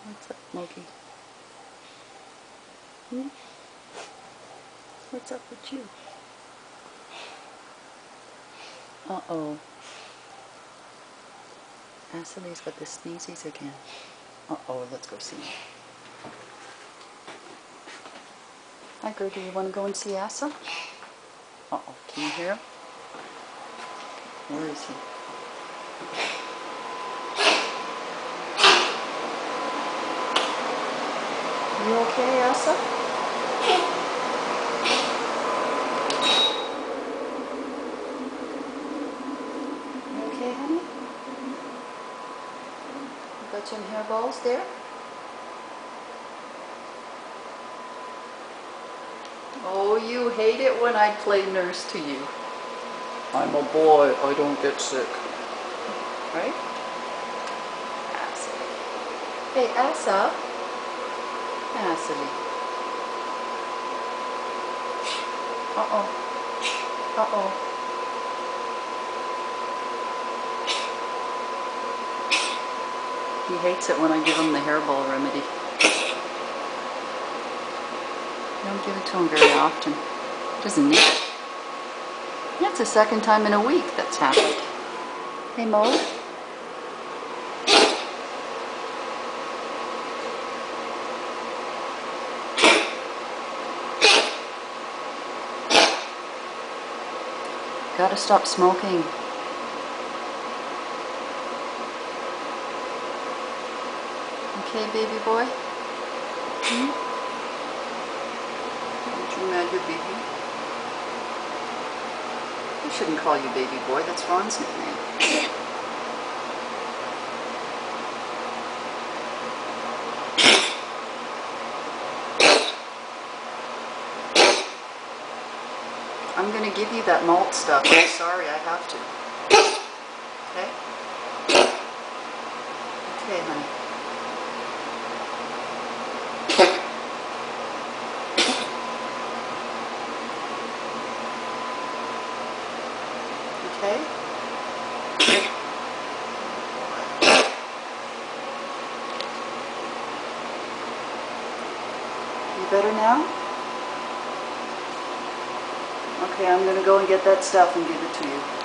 What's up, Moki? Hmm? What's up with you? Uh-oh. Ashley's got the sneezies again. Uh-oh, let's go see him. Hi, Gertie, you want to go and see Asa? Uh-oh, can you hear him? Where is he? You okay, Asa? You okay, honey? You got some hairballs there? Oh, you hate it when I play nurse to you. I'm a boy, I don't get sick. Right? Asa. Hey, Asa. Asa. Uh-oh. Uh-oh. He hates it when I give him the hairball remedy. I don't give it to him very often. He doesn't need it. That's the second time in a week that's happened. Hey, Mo. Gotta stop smoking. Okay, baby boy? Hmm? Aren't you mad you're baby? I shouldn't call you baby boy, that's Ron's nickname. I'm gonna give you that malt stuff. I'm sorry, I have to. Okay? Okay, honey. Okay? You better now? Okay, I'm gonna go and get that stuff and give it to you.